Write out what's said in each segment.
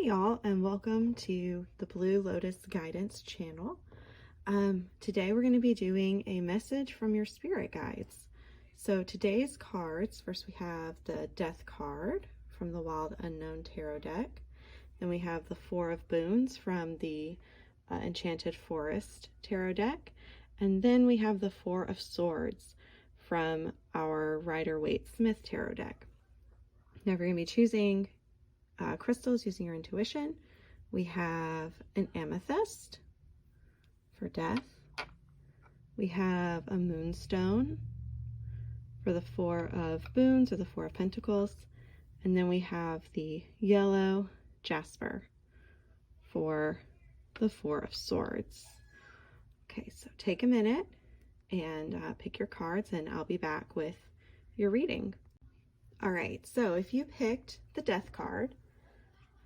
Hey y'all, and welcome to the Blue Lotus Guidance channel. Today we're going to be doing a message from your spirit guides. So today's cards, first we have the Death card from the Wild Unknown Tarot deck. Then we have the Four of Boons from the Enchanted Forest Tarot deck. And then we have the Four of Swords from our Rider-Waite-Smith Tarot deck. Now we're going to be choosing crystals using your intuition. We have an amethyst for death. We have a moonstone for the Four of Boons or the Four of Pentacles. And then we have the yellow jasper for the Four of Swords. Okay, so take a minute and pick your cards, and I'll be back with your reading. All right, so if you picked the Death card,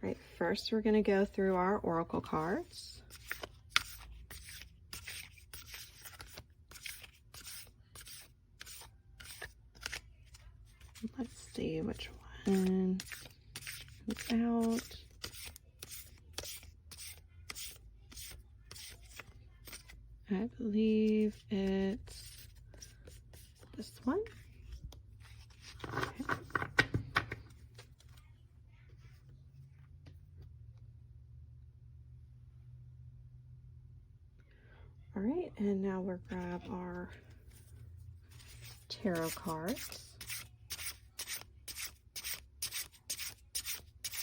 right, first we're going to go through our oracle cards. Let's see which one is out. I believe it's this one. Okay. All right, and now we'll grab our tarot cards.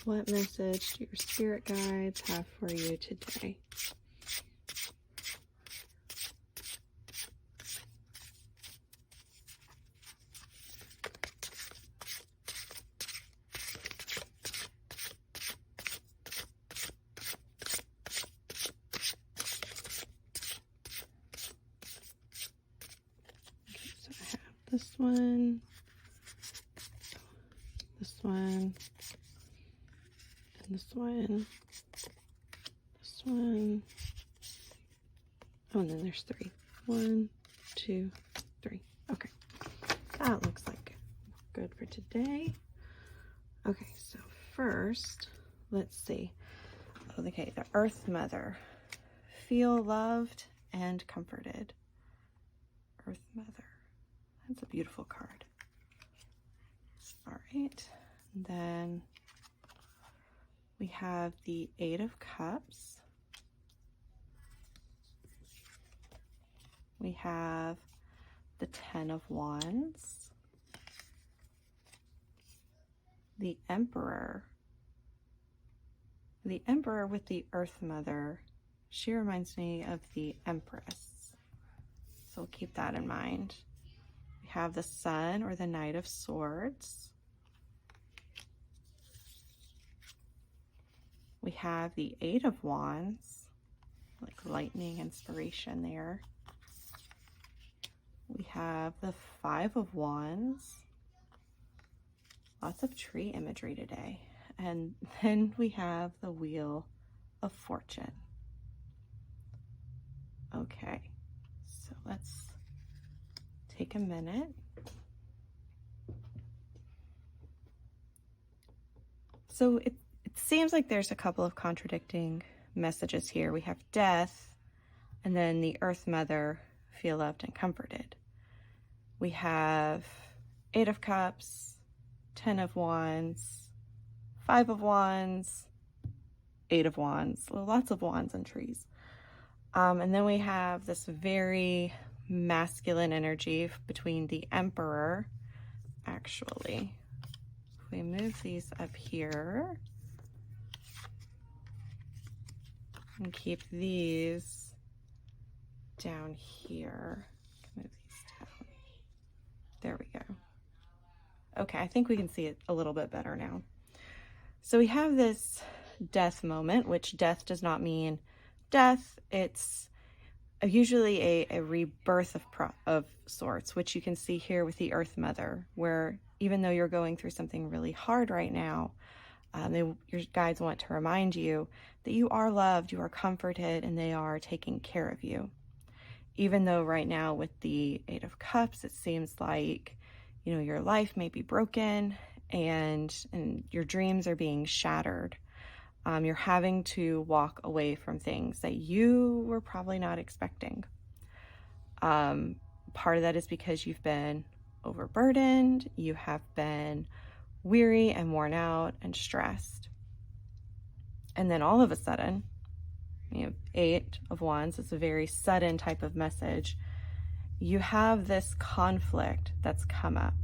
What message do your spirit guides have for you today? This one, this one, and this one, this one. Oh, and then there's three. 1, 2, 3. Okay, that looks like good for today. Okay, so first, let's see. Okay, the Earth Mother. Feel loved and comforted. Earth Mother. That's a beautiful card. All right, and then we have the Eight of Cups. We have the Ten of Wands. The Emperor. The Emperor with the Earth Mother. She reminds me of the Empress. So keep that in mind. We have the Sun or the Knight of Swords. We have the Eight of Wands, like lightning inspiration there. We have the Five of Wands. Lots of tree imagery today. And then we have the Wheel of Fortune. Okay, so let's take a minute. So it seems like there's a couple of contradicting messages here. We have death, and then the Earth Mother, feel loved and comforted. We have Eight of Cups, Ten of Wands, Five of Wands, Eight of Wands, lots of wands and trees. And then we have this very masculine energy between the Emperor. Actually, if we move these up here and keep these down here, move these down. There we go. Okay, I think we can see it a little bit better now. So we have this death moment, which death does not mean death. It's usually a rebirth of sorts, which you can see here with the Earth Mother, where even though you're going through something really hard right now, your guides want to remind you that you are loved, you are comforted, and they are taking care of you. Even though right now with the Eight of Cups, it seems like, you know, your life may be broken and your dreams are being shattered. You're having to walk away from things that you were probably not expecting. Part of that is because you've been overburdened, you have been weary and worn out and stressed. And then all of a sudden, you know, 8 of Wands, it's a very sudden type of message. You have this conflict that's come up.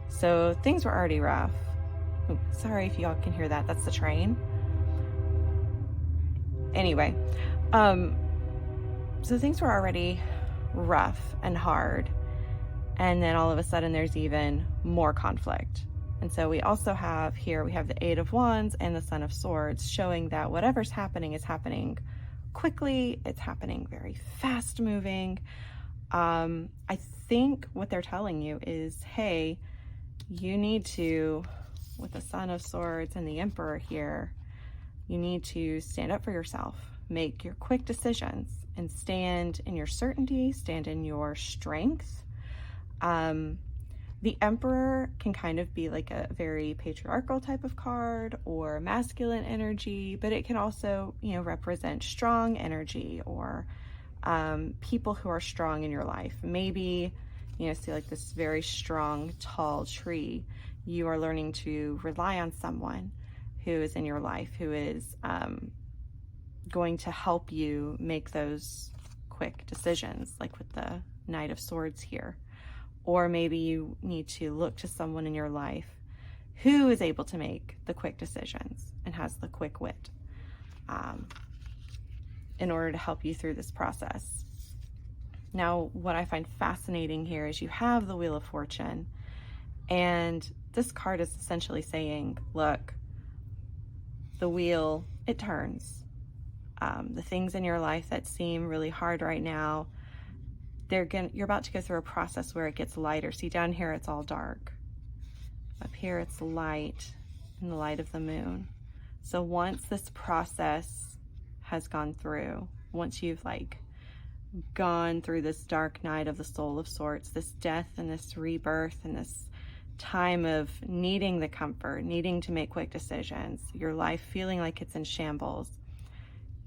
So things were already rough. Oh, sorry if y'all can hear that. That's the train. Anyway, so things were already rough and hard. And then all of a sudden there's even more conflict. And so we also have here, we have the 8 of Wands and the Son of Swords, showing that whatever's happening is happening quickly. It's happening very fast moving. I think what they're telling you is, hey, you need to, with the Son of Swords and the Emperor here, you need to stand up for yourself, make your quick decisions, and stand in your certainty, stand in your strength. The Emperor can kind of be like a very patriarchal type of card or masculine energy, but it can also, you know, represent strong energy or people who are strong in your life. Maybe, you know, see like this very strong, tall tree. You are learning to rely on someone who is in your life, who is going to help you make those quick decisions, like with the Knight of Swords here. Or maybe you need to look to someone in your life who is able to make the quick decisions and has the quick wit in order to help you through this process. Now, what I find fascinating here is you have the Wheel of Fortune, and this card is essentially saying, look, the wheel, it turns. The things in your life that seem really hard right now, you're about to go through a process where it gets lighter. See, down here it's all dark. Up here it's light in the light of the moon. So once this process has gone through, once you've like gone through this dark night of the Soul of Swords, this death and this rebirth and this time of needing the comfort, needing to make quick decisions, your life feeling like it's in shambles,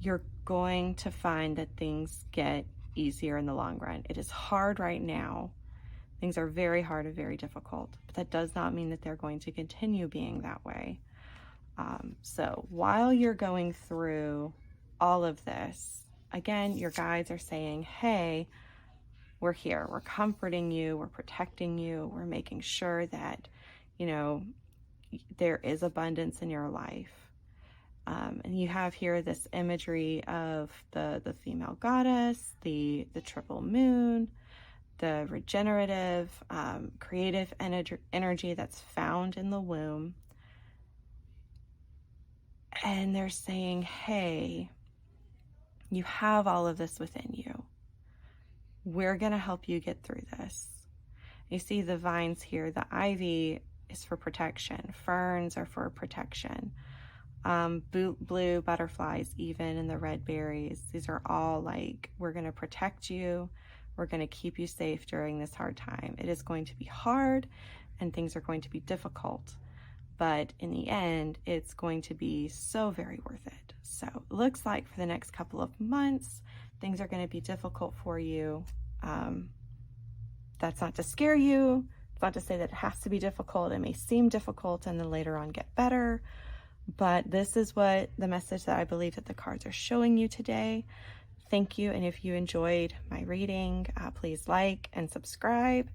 you're going to find that things get easier in the long run. It is hard right now. Things are very hard and very difficult, but that does not mean that they're going to continue being that way. So while you're going through all of this, again, your guides are saying, hey, we're here, we're comforting you, we're protecting you, we're making sure that, you know, there is abundance in your life. And you have here this imagery of the female goddess, the triple moon, the regenerative, creative energy that's found in the womb. And they're saying, hey, you have all of this within you. We're going to help you get through this. You see the vines here, the ivy is for protection. Ferns are for protection. Blue butterflies, even, and the red berries. These are all like, we're going to protect you. We're going to keep you safe during this hard time. It is going to be hard and things are going to be difficult, but in the end, it's going to be so very worth it. So it looks like for the next couple of months, things are going to be difficult for you. That's not to scare you. It's not to say that it has to be difficult. It may seem difficult and then later on get better. But this is what the message that I believe that the cards are showing you today. Thank you. And if you enjoyed my reading, please like and subscribe.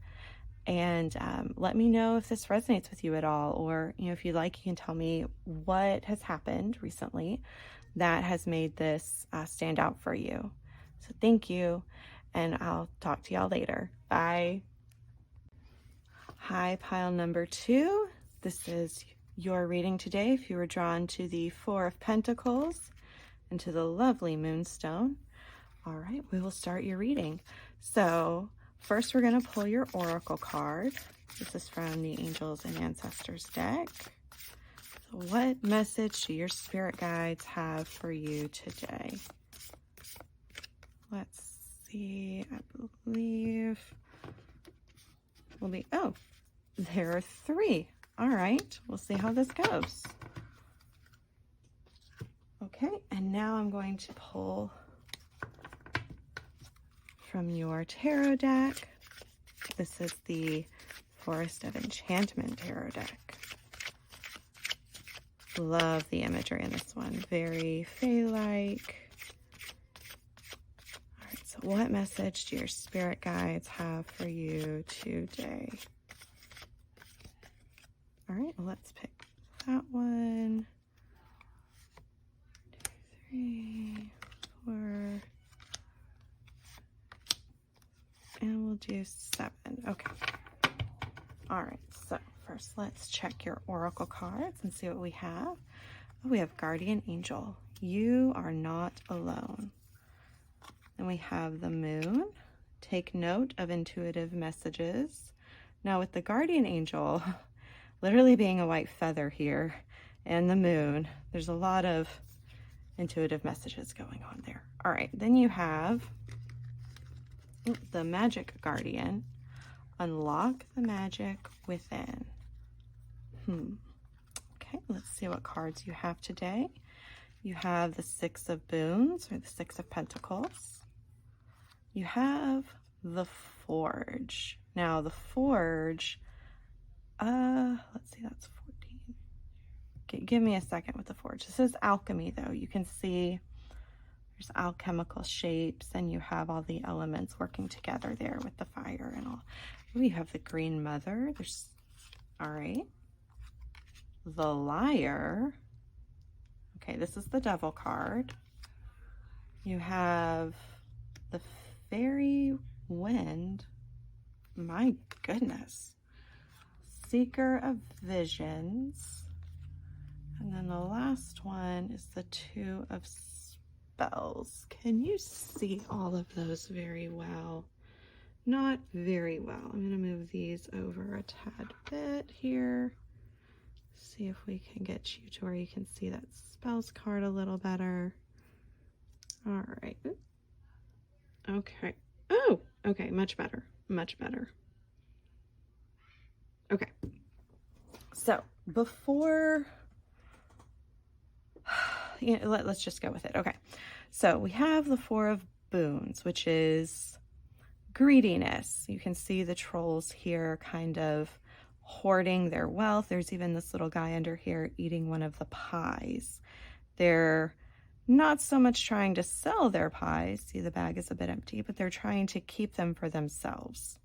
And let me know if this resonates with you at all. Or, you know, if you'd like, you can tell me what has happened recently that has made this stand out for you. So thank you. And I'll talk to y'all later. Bye. Hi, pile number 2. This is your reading today. If you were drawn to the 4 of Pentacles and to the lovely Moonstone. All right, we will start your reading. So first we're going to pull your Oracle card. This is from the Angels and Ancestors deck. So what message do your spirit guides have for you today? Let's see, I believe will be, oh, there are 3. All right, we'll see how this goes. Okay, and now I'm going to pull from your tarot deck. This is the Forest of Enchantment tarot deck. Love the imagery in this one. Very fae-like. All right, so what message do your spirit guides have for you today? All right, well, let's pick that one. 2, 3, 4. And we'll do 7. Okay. All right, so first let's check your oracle cards and see what we have. Oh, we have Guardian Angel. You are not alone. Then we have the Moon. Take note of intuitive messages. Now with the Guardian Angel, literally being a white feather here, and the Moon, there's a lot of intuitive messages going on there. All right, then you have the Magic Guardian. Unlock the magic within. Okay, let's see what cards you have today. You have the 6 of Boons, or the 6 of Pentacles. You have the Forge. Now the Forge, let's see, that's 14. Okay, give me a second with the Forge. This is alchemy though. You can see there's alchemical shapes, and you have all the elements working together there with the fire and all. We have the Green Mother. There's, all right. The Liar. Okay, this is the Devil card. You have the Fairy Wind. My goodness. Seeker of Visions. And then the last one is the 2 of Spells. Can you see all of those very well? Not very well. I'm going to move these over a tad bit here. See if we can get you to where you can see that Spells card a little better. All right. Okay. Oh, okay. Much better. Much better. Okay. So before, let's just go with it. Okay. So we have the 4 of Boons, which is greediness. You can see the trolls here kind of hoarding their wealth. There's even this little guy under here eating one of the pies. They're not so much trying to sell their pies. See, the bag is a bit empty, but they're trying to keep them for themselves.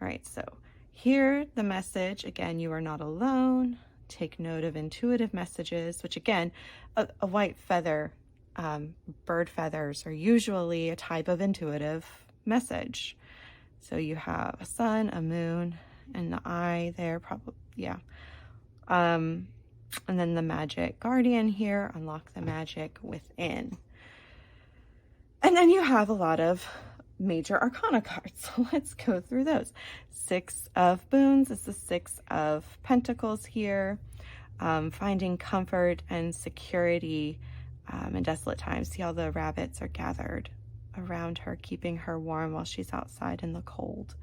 All right, so here the message, again, you are not alone. Take note of intuitive messages, which again, a white feather, bird feathers are usually a type of intuitive message. So you have a sun, a moon, and the eye there, probably, yeah. And then the Magic Guardian here, unlock the magic within. And then you have a lot of major arcana cards. So let's go through those. 6 of Boons is the 6 of Pentacles here. Finding comfort and security in desolate times. See how the rabbits are gathered around her, keeping her warm while she's outside in the cold.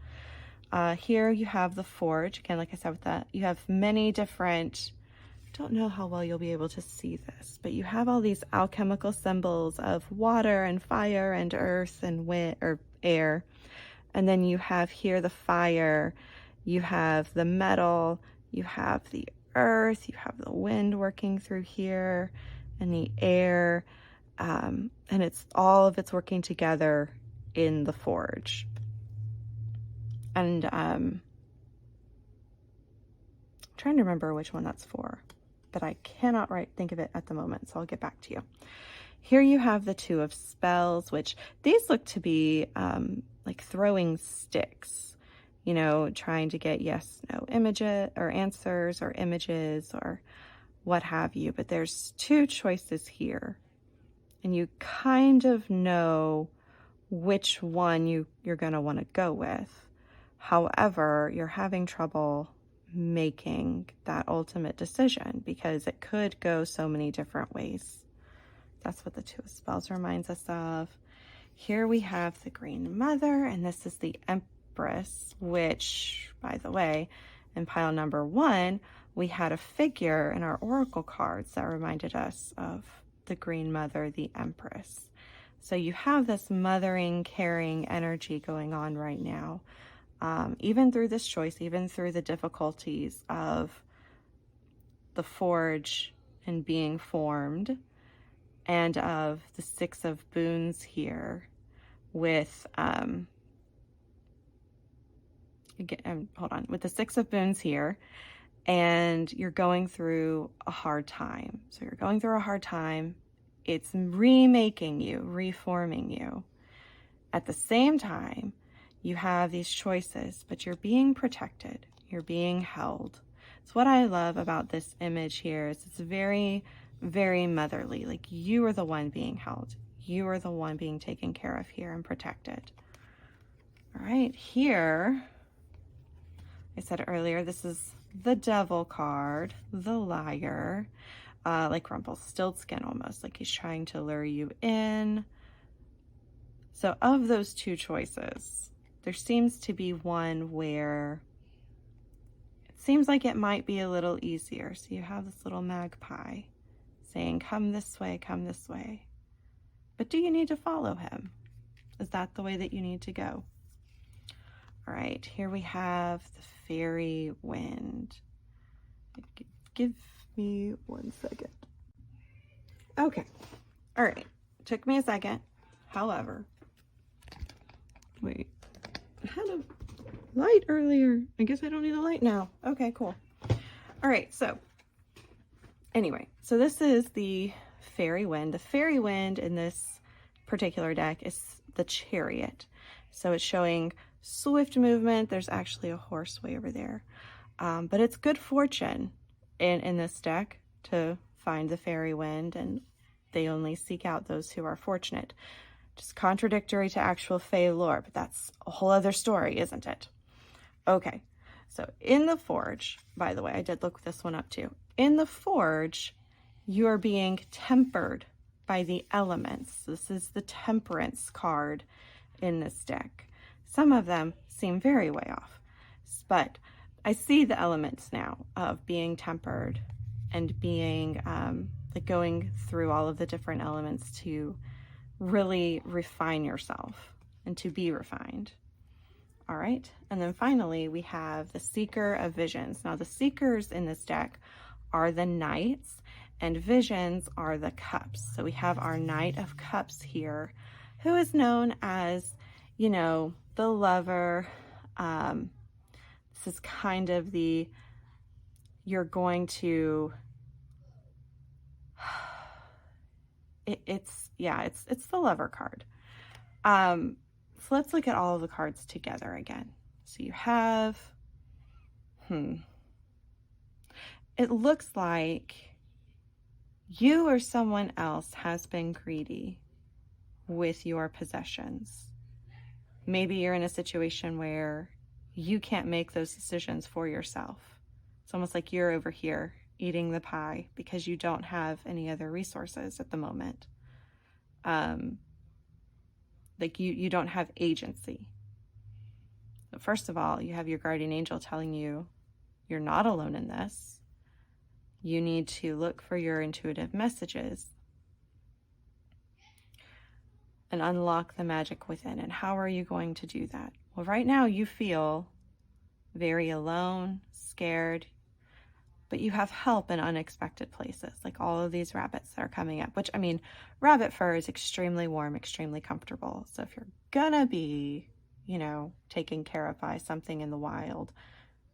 Here you have the Forge. Again, like I said with that, you have many different, I don't know how well you'll be able to see this, but you have all these alchemical symbols of water and fire and earth and wind or air. And then you have here the fire, you have the metal, you have the earth, you have the wind working through here and the air. And it's all of it's working together in the Forge. And I'm trying to remember which one that's for, but I cannot think of it at the moment, so I'll get back to you. Here you have the 2 of Spells, which these look to be like throwing sticks, you know, trying to get yes, no images or answers or images or what have you. But there's 2 choices here, and you kind of know which one you're going to want to go with. However, you're having trouble making that ultimate decision because it could go so many different ways. That's what the 2 of Spells reminds us of. Here we have the Green Mother, and this is the Empress, which, by the way, in pile number 1, we had a figure in our oracle cards that reminded us of the Green Mother, the Empress. So you have this mothering, caring energy going on right now. Even through this choice, even through the difficulties of the forge and being formed, and of the Six of Boons here with, with the Six of Boons here, and you're going through a hard time. So you're going through a hard time. It's remaking you, reforming you. At the same time, you have these choices, but you're being protected. You're being held. It's what I love about this image here is it's very, very motherly. Like you are the one being held. You are the one being taken care of here and protected. All right, here, I said earlier, this is the Devil card, the Liar, like Rumpelstiltskin almost, like he's trying to lure you in. So of those two choices, there seems to be one where it seems like it might be a little easier. So you have this little magpie saying, come this way, come this way. But do you need to follow him? Is that the way that you need to go? All right, here we have the Fairy Wind. Give me 1 second. Okay, all right, took me a second. However, wait, I had a light earlier. I guess I don't need a light now. Okay, cool. All right, so anyway, so this is the Fairy Wind. The Fairy Wind in this particular deck is the Chariot. So it's showing swift movement. There's actually a horse way over there. But it's good fortune in this deck to find the Fairy Wind, and they only seek out those who are fortunate. Just contradictory to actual Fae lore, but that's a whole other story, isn't it? Okay, so in the Forge, by the way, I did look this one up too. In the Forge, you are being tempered by the elements. This is the Temperance card in this deck. Some of them seem very way off, but I see the elements now of being tempered and being like going through all of the different elements to really refine yourself and to be refined. All right, and then finally we have the Seeker of Visions. Now the Seekers in this deck are the Knights, and Visions are the Cups. So we have our Knight of Cups here, who is known as, you know, the lover. This is kind of the, you're going to, it's the Lover card. So let's look at all of the cards together again. So you have, it looks like you or someone else has been greedy with your possessions. Maybe you're in a situation where you can't make those decisions for yourself. It's almost like you're over here eating the pie because you don't have any other resources at the moment. Like you don't have agency. But first of all, you have your guardian angel telling you you're not alone in this. You need to look for your intuitive messages and unlock the magic within. And how are you going to do that? Well, right now you feel very alone, scared, but you have help in unexpected places, like all of these rabbits that are coming up, which, I mean, rabbit fur is extremely warm, extremely comfortable. So if you're gonna be, you know, taken care of by something in the wild,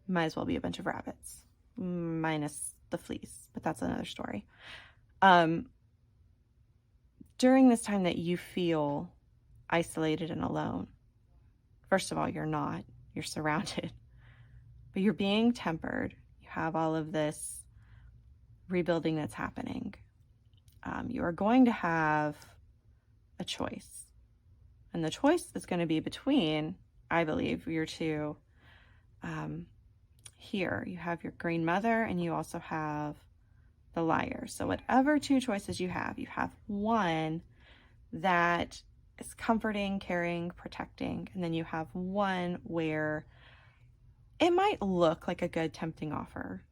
might as well be a bunch of rabbits, minus the fleas, but that's another story. During this time that you feel isolated and alone, first of all, you're not, you're surrounded, but you're being tempered. You have all of this rebuilding that's happening. You are going to have a choice, and the choice is going to be between, I believe, your two. Here you have your Green Mother, and you also have the Liar. So whatever two choices you have one that is comforting, caring, protecting, and then you have one where it might look like a good tempting offer,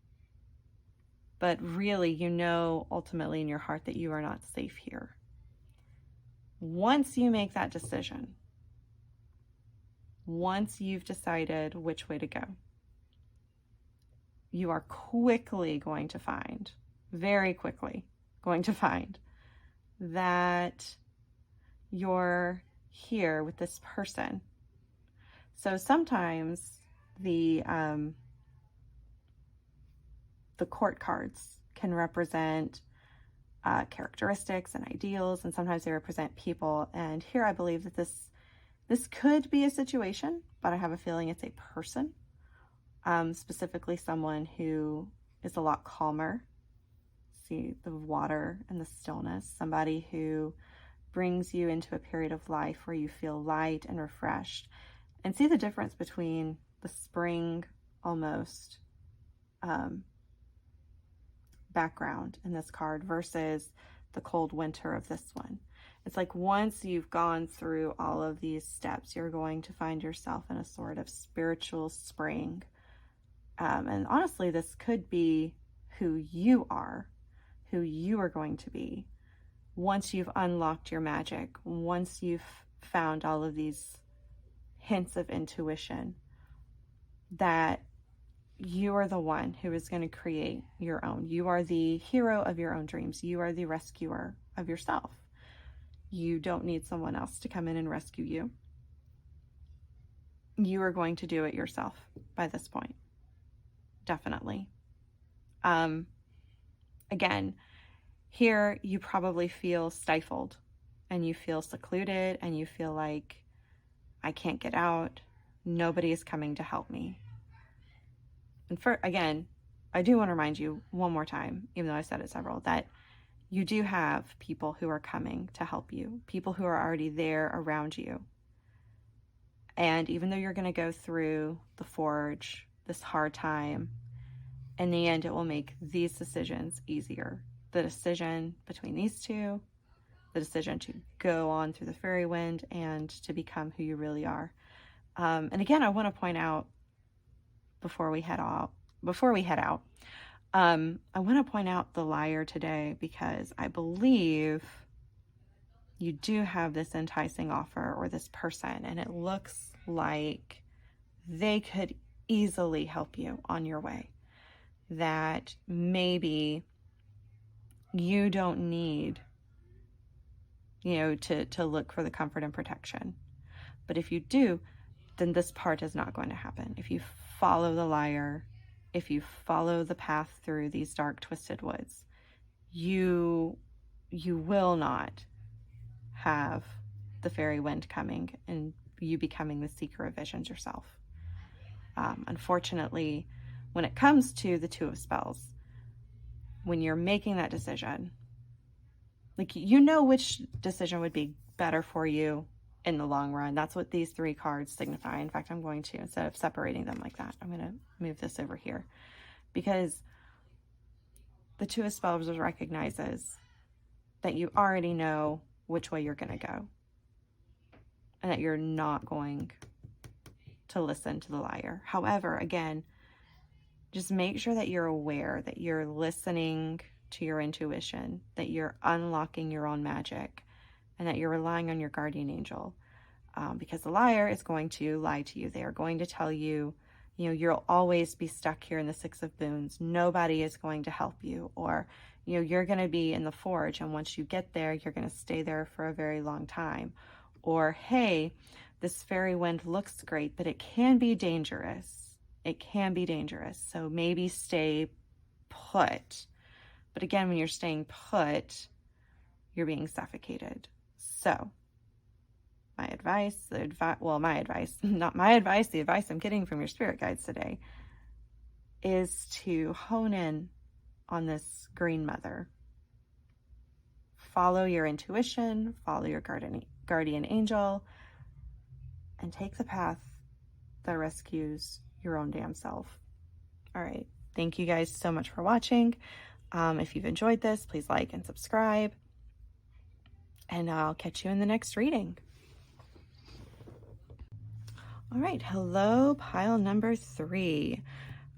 but really, you know, ultimately in your heart that you are not safe here. Once you make that decision, once you've decided which way to go, you are quickly going to find, very quickly going to find, that you're here with this person. So sometimes the court cards can represent characteristics and ideals, and sometimes they represent people. And here I believe that this could be a situation, but I have a feeling it's a person, specifically someone who is a lot calmer. See the water and the stillness, somebody who brings you into a period of life where you feel light and refreshed. And see the difference between the spring almost background in this card versus the cold winter of this one. It's like once you've gone through all of these steps, you're going to find yourself in a sort of spiritual spring. And honestly, this could be who you are going to be once you've unlocked your magic, once you've found all of these hints of intuition, that you are the one who is going to create your own. You are the hero of your own dreams. You are the rescuer of yourself. You don't need someone else to come in and rescue you. You are going to do it yourself by this point. Definitely. Again, here you probably feel stifled and you feel secluded and you feel like, I can't get out. Nobody is coming to help me. And again, I do want to remind you one more time, even though I've said it several, that you do have people who are coming to help you, people who are already there around you. And even though you're going to go through the forge, this hard time, in the end, it will make these decisions easier. The decision between these two, the decision to go on through the fairy wind and to become who you really are. And again, I want to point out before we head out, I want to point out the liar today, because I believe you do have this enticing offer or this person, and it looks like they could easily help you on your way. That maybe you don't need, to look for the comfort and protection. But if you do, then this part is not going to happen. If you follow the liar, if you follow the path through these dark, twisted woods, you will not have the fairy wind coming and you becoming the seeker of visions yourself. Unfortunately, when it comes to the Two of Spells, when you're making that decision, like, which decision would be better for you in the long run. That's what these three cards signify. In fact, I'm going to, instead of separating them like that, I'm going to move this over here, because the Two of Spells recognizes that you already know which way you're going to go and that you're not going to listen to the liar. However, again, just make sure that you're aware that you're listening to your intuition, that you're unlocking your own magic, and that you're relying on your guardian angel. Because the liar is going to lie to you. They are going to tell you, you'll always be stuck here in the Six of Boons. Nobody is going to help you. Or, you're going to be in the forge, and once you get there, you're going to stay there for a very long time. Or, hey, this fairy wind looks great, but it can be dangerous. It can be dangerous. So maybe stay put. But again, when you're staying put, you're being suffocated. So my advice, the advice I'm getting from your spirit guides today is to hone in on this green mother. Follow your intuition, follow your guardian angel, and take the path that rescues your own damn self. All right. Thank you guys so much for watching. If you've enjoyed this, please like and subscribe. And I'll catch you in the next reading. All right. Hello, pile number 3.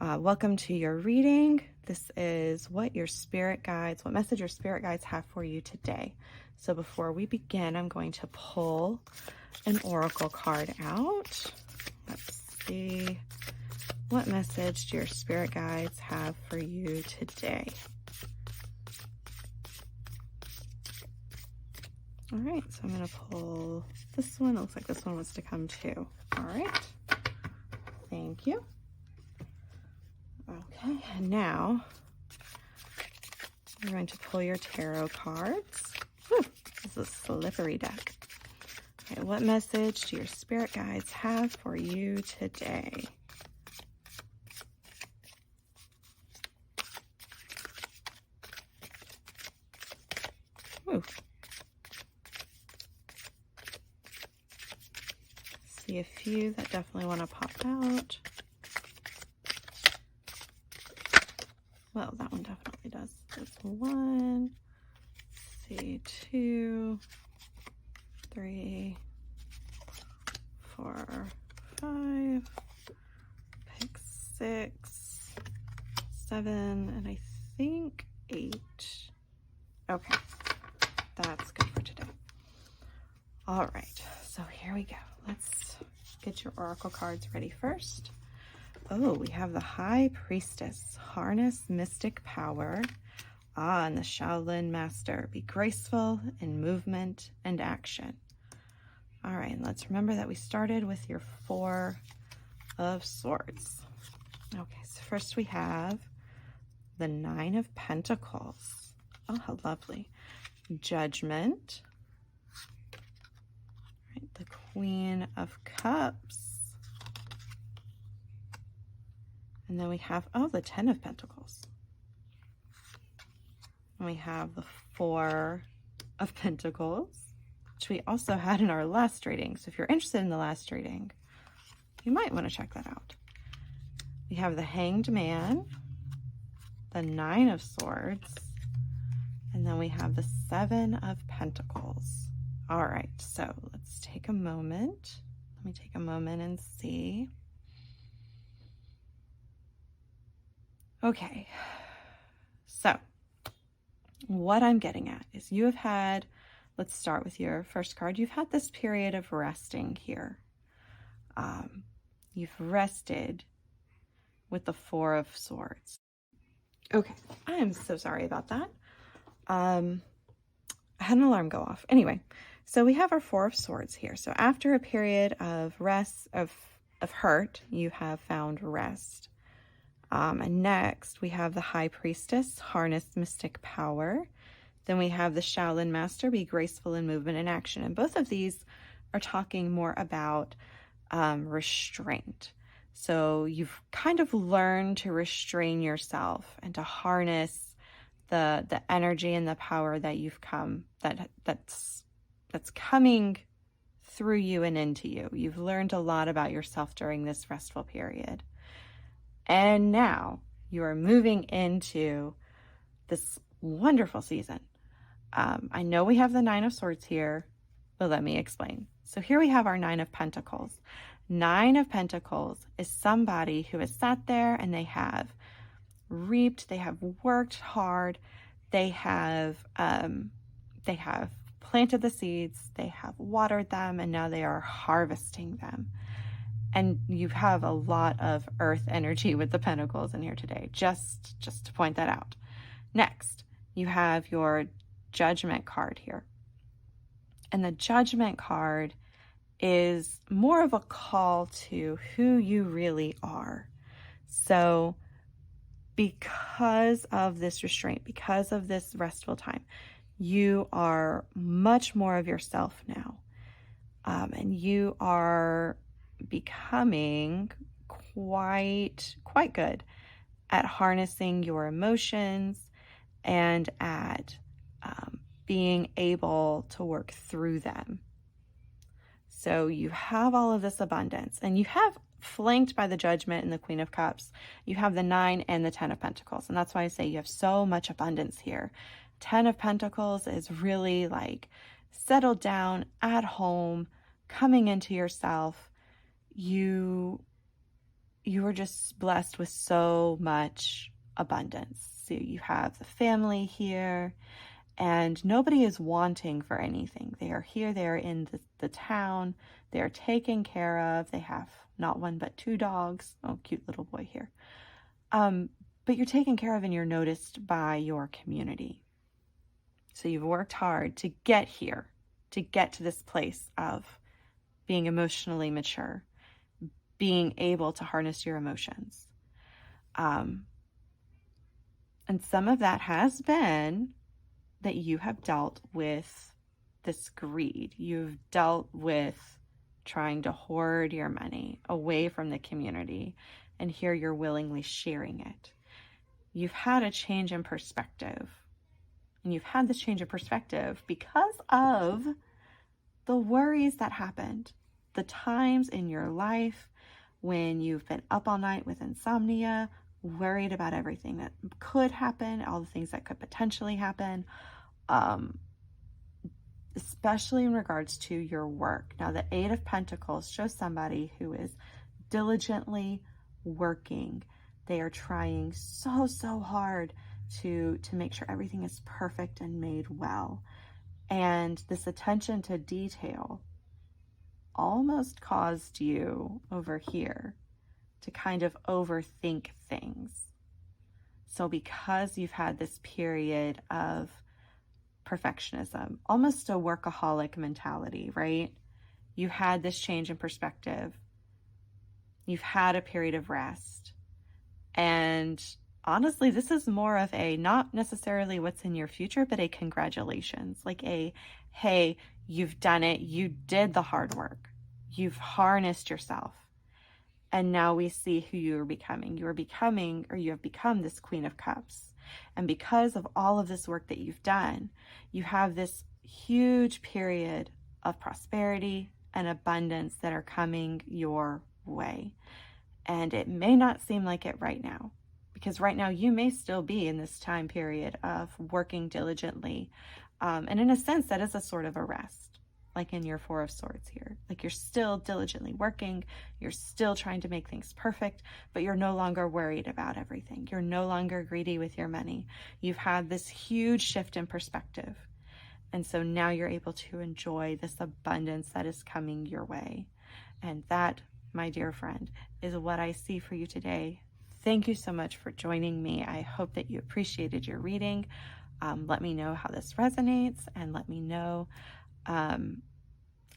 Welcome to your reading. This is what message your spirit guides have for you today. So before we begin, I'm going to pull an oracle card out. Let's see. What message do your spirit guides have for you today? All right, so I'm going to pull this one. It looks like this one wants to come too. All right. Thank you. Okay, and now we're going to pull your tarot cards. Whew, this is a slippery deck. Okay, what message do your spirit guides have for you today? Ooh. See a few that definitely want to pop out. Well, that one definitely does. That's one. Let's see, 2, 3, 4, 5. Pick 6, 7, and I think 8. Okay, that's good for today. All right, so here we go. Let's get your oracle cards ready first. Oh, we have the High Priestess, harness mystic power. And the Shaolin Master, be graceful in movement and action. All right, and let's remember that we started with your 4 of Swords. Okay, so first we have the 9 of Pentacles. Oh, how lovely. Judgment. All right, the Queen of Cups. And then we have, the 10 of Pentacles. And we have the 4 of Pentacles, which we also had in our last reading. So if you're interested in the last reading, you might want to check that out. We have the Hanged Man, the 9 of Swords, and then we have the 7 of Pentacles. All right, so let's take a moment. Let me take a moment and see. Okay, so what I'm getting at is you have had, let's start with your first card. You've had this period of resting here. You've rested with the 4 of Swords. Okay, I am so sorry about that. I had an alarm go off. Anyway, so we have our 4 of Swords here. So after a period of rest, of hurt, you have found rest. And next we have the High Priestess, harness mystic power. Then we have the Shaolin Master, be graceful in movement and action. And both of these are talking more about restraint. So you've kind of learned to restrain yourself and to harness the energy and the power that you've that's coming through you and into you. You've learned a lot about yourself during this restful period. And now you are moving into this wonderful season. I know we have the 9 of Swords here, but let me explain. So here we have our 9 of Pentacles. 9 of Pentacles is somebody who has sat there and they have reaped, they have worked hard, they have planted the seeds, they have watered them, and now they are harvesting them. And you have a lot of earth energy with the Pentacles in here today, just to point that out. Next, you have your Judgment card here. And the Judgment card is more of a call to who you really are. So because of this restraint, because of this restful time, you are much more of yourself now. And you are becoming quite good at harnessing your emotions and at being able to work through them. So you have all of this abundance, and you have, flanked by the Judgment and the Queen of Cups, you have the 9 and the 10 of Pentacles. And that's why I say you have so much abundance here. 10 of Pentacles is really like settled down at home, coming into yourself. You you are just blessed with so much abundance. So you have the family here, and nobody is wanting for anything. They are here, they are in the town, they are taken care of. They have not one but two dogs. Oh, cute little boy here. But you're taken care of and you're noticed by your community. So you've worked hard to get here, to get to this place of being emotionally mature, being able to harness your emotions. And some of that has been that you have dealt with this greed. You've dealt with trying to hoard your money away from the community, and here you're willingly sharing it. You've had a change in perspective. And you've had this change of perspective because of the worries that happened, the times in your life when you've been up all night with insomnia, worried about everything that could happen, all the things that could potentially happen, especially in regards to your work. Now, the Eight of Pentacles shows somebody who is diligently working. They are trying so hard to make sure everything is perfect and made well. And this attention to detail almost caused you over here to kind of overthink things. So because you've had this period of perfectionism, almost a workaholic mentality, right? You had this change in perspective. You've had a period of rest. And honestly, this is more of a, not necessarily what's in your future, but a congratulations, like a, hey, you've done it. You did the hard work. You've harnessed yourself. And now we see who you are becoming. You are becoming, or you have become, this Queen of Cups. And because of all of this work that you've done, you have this huge period of prosperity and abundance that are coming your way. And it may not seem like it right now, because right now you may still be in this time period of working diligently. And in a sense, that is a sort of a rest, like in your Four of Swords here. Like you're still diligently working, you're still trying to make things perfect, but you're no longer worried about everything. You're no longer greedy with your money. You've had this huge shift in perspective. And so now you're able to enjoy this abundance that is coming your way. And that, my dear friend, is what I see for you today. Thank you so much for joining me. I hope that you appreciated your reading. Let me know how this resonates, and let me know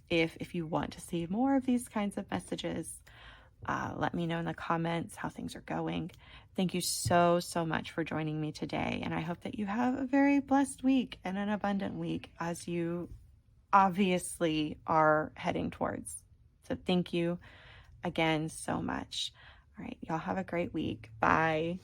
if you want to see more of these kinds of messages. Let me know in the comments how things are going. Thank you so much for joining me today, and I hope that you have a very blessed week and an abundant week as you obviously are heading towards. So thank you again so much. All right, y'all have a great week. Bye.